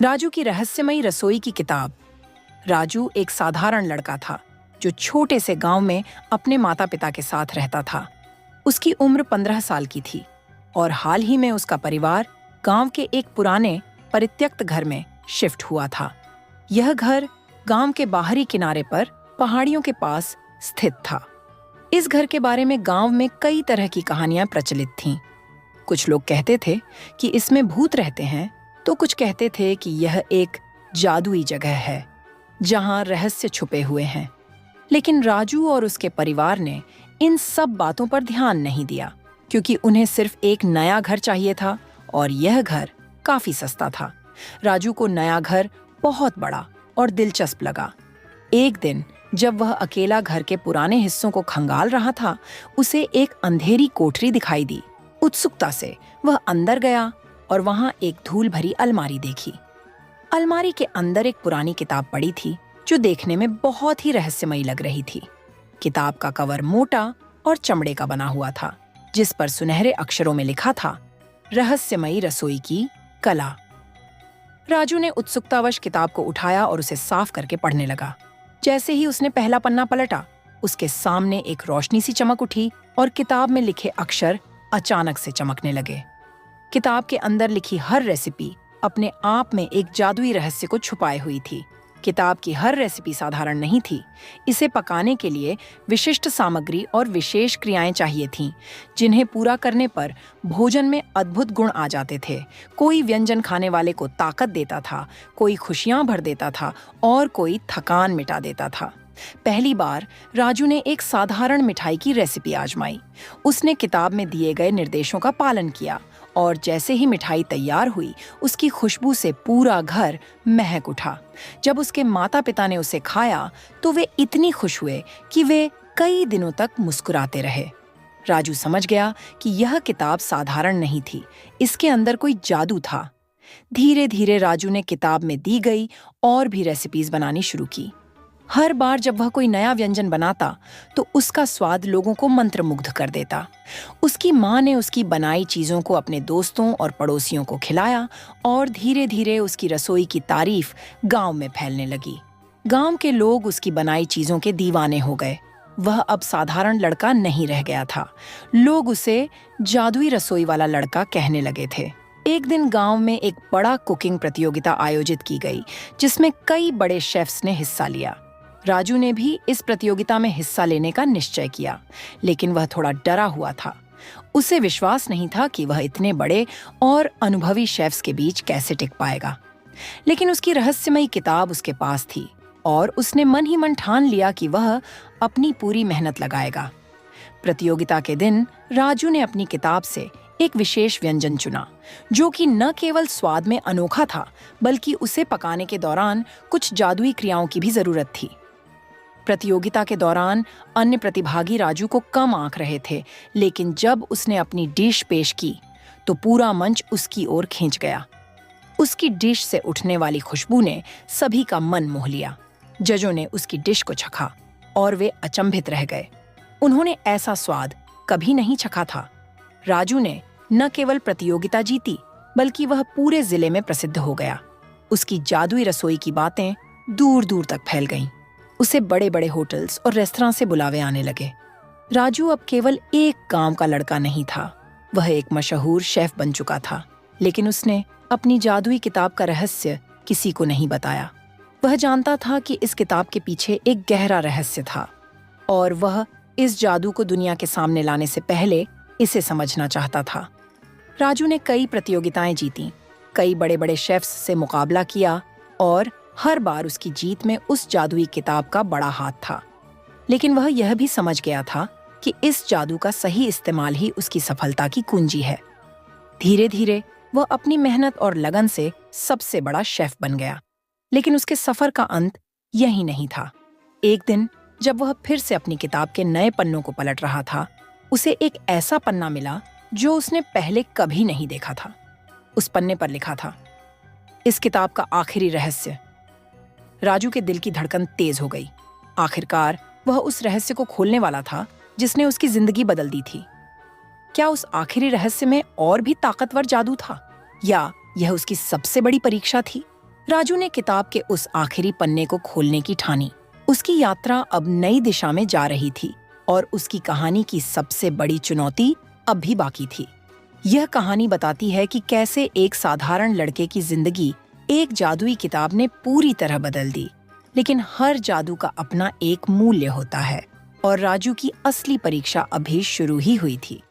राजू की रहस्यमयी रसोई की किताब। राजू एक साधारण लड़का था जो छोटे से गांव में अपने माता पिता के साथ रहता था। उसकी उम्र 15 साल की थी और हाल ही में उसका परिवार गांव के एक पुराने परित्यक्त घर में शिफ्ट हुआ था। यह घर गांव के बाहरी किनारे पर पहाड़ियों के पास स्थित था। इस घर के बारे में गांव में कई तरह की कहानियां प्रचलित थीं। कुछ लोग कहते थे कि इसमें भूत रहते हैं, तो कुछ कहते थे कि यह एक जादुई जगह है जहां रहस्य छुपे हुए हैं। लेकिन राजू और उसके परिवार ने इन सब बातों पर ध्यान नहीं दिया, क्योंकि उन्हें सिर्फ एक नया घर चाहिए था और यह घर काफी सस्ता था। राजू को नया घर बहुत बड़ा और दिलचस्प लगा। एक दिन जब वह अकेला घर के पुराने हिस्सों को खंगाल रहा था, उसे एक अंधेरी कोठरी दिखाई दी। उत्सुकता से वह अंदर गया और वहां एक धूल भरी अलमारी देखी। अलमारी के अंदर एक पुरानी किताब पड़ी थी जो देखने में बहुत ही रहस्यमयी लग रही थी। किताब का कवर मोटा और चमड़े का बना हुआ था, जिस पर सुनहरे अक्षरों में लिखा था, रहस्यमयी रसोई की कला। राजू ने उत्सुकतावश किताब को उठाया और उसे साफ करके पढ़ने लगा। जैसे ही उसने पहला पन्ना पलटा, उसके सामने एक रोशनी सी चमक उठी और किताब में लिखे अक्षर अचानक से चमकने लगे। किताब के अंदर लिखी हर रेसिपी अपने आप में एक जादुई रहस्य को छुपाए हुई थी। किताब की हर रेसिपी साधारण नहीं थी। इसे पकाने के लिए विशिष्ट सामग्री और विशेष क्रियाएं चाहिए थीं, जिन्हें पूरा करने पर भोजन में अद्भुत गुण आ जाते थे। कोई व्यंजन खाने वाले को ताकत देता था, कोई खुशियां भर देता था और कोई थकान मिटा देता था। पहली बार राजू ने एक साधारण मिठाई की रेसिपी आजमाई। उसने किताब में दिए गए निर्देशों का पालन किया और जैसे ही मिठाई तैयार हुई, उसकी खुशबू से पूरा घर महक उठा। जब उसके माता-पिता ने उसे खाया तो वे इतनी खुश हुए कि वे कई दिनों तक मुस्कुराते रहे। राजू समझ गया कि यह किताब साधारण नहीं थी, इसके अंदर कोई जादू था। धीरे-धीरे राजू ने किताब में दी गई और भी रेसिपीज बनानी शुरू की। हर बार जब वह कोई नया व्यंजन बनाता तो उसका स्वाद लोगों को मंत्रमुग्ध कर देता। उसकी माँ ने उसकी बनाई चीजों को अपने दोस्तों और पड़ोसियों को खिलाया और धीरे-धीरे उसकी रसोई की तारीफ गांव में फैलने लगी। गांव के लोग उसकी बनाई चीजों के दीवाने हो गए। वह अब साधारण लड़का नहीं रह गया था। लोग उसे जादुई रसोई वाला लड़का कहने लगे थे। एक दिन गांव में एक बड़ा कुकिंग प्रतियोगिता आयोजित की गई, जिसमें कई बड़े शेफ्स ने हिस्सा लिया। राजू ने भी इस प्रतियोगिता में हिस्सा लेने का निश्चय किया, लेकिन वह थोड़ा डरा हुआ था। उसे विश्वास नहीं था कि वह इतने बड़े और अनुभवी शेफ्स के बीच कैसे टिक पाएगा। लेकिन उसकी रहस्यमयी किताब उसके पास थी और उसने मन ही मन ठान लिया कि वह अपनी पूरी मेहनत लगाएगा। प्रतियोगिता के दिन राजू ने अपनी किताब से एक विशेष व्यंजन चुना, जो कि न केवल स्वाद में अनोखा था, बल्कि उसे पकाने के दौरान कुछ जादुई क्रियाओं की भी जरूरत थी। प्रतियोगिता के दौरान अन्य प्रतिभागी राजू को कम आंक रहे थे, लेकिन जब उसने अपनी डिश पेश की तो पूरा मंच उसकी ओर खींच गया। उसकी डिश से उठने वाली खुशबू ने सभी का मन मोह लिया। जजों ने उसकी डिश को चखा और वे अचंभित रह गए। उन्होंने ऐसा स्वाद कभी नहीं चखा था। राजू ने न केवल प्रतियोगिता जीती, बल्कि वह पूरे जिले में प्रसिद्ध हो गया। उसकी जादुई रसोई की बातें दूर दूर तक फैल गईं। उसे बड़े बड़े होटल्स और रेस्तरां से बुलावे आने लगे। राजू अब केवल एक गांव का लड़का नहीं था, वह एक मशहूर शेफ बन चुका था। लेकिन उसने अपनी जादुई किताब का रहस्य किसी को नहीं बताया। वह जानता था कि इस किताब के पीछे एक गहरा रहस्य था और वह इस जादू को दुनिया के सामने लाने से पहले इसे समझना चाहता था। राजू ने कई प्रतियोगिताएं जीतीं, कई बड़े बड़े शेफ्स से मुकाबला किया और हर बार उसकी जीत में उस जादुई किताब का बड़ा हाथ था। लेकिन वह यह भी समझ गया था कि इस जादू का सही इस्तेमाल ही उसकी सफलता की कुंजी है। धीरे-धीरे वह अपनी मेहनत और लगन से सबसे बड़ा शेफ बन गया। लेकिन उसके सफर का अंत यही नहीं था। एक दिन जब वह फिर से अपनी किताब के नए पन्नों को पलट रहा था, उसे एक ऐसा पन्ना मिला जो उसने पहले कभी नहीं देखा था। उस पन्ने पर लिखा था, इस किताब का आखिरी रहस्य। राजू के दिल की धड़कन तेज हो गई। आखिरकार वह उस रहस्य को खोलने वाला था जिसने उसकी जिंदगी बदल दी थी। क्या उस आखिरी रहस्य में और भी ताकतवर जादू था, या यह उसकी सबसे बड़ी परीक्षा थी? राजू ने किताब के उस आखिरी पन्ने को खोलने की ठानी। उसकी यात्रा अब नई दिशा में जा रही थी और उसकी कहानी की सबसे बड़ी चुनौती अब भी बाकी थी। यह कहानी बताती है कि कैसे एक साधारण लड़के की जिंदगी एक जादुई किताब ने पूरी तरह बदल दी। लेकिन हर जादू का अपना एक मूल्य होता है और राजू की असली परीक्षा अभी शुरू ही हुई थी।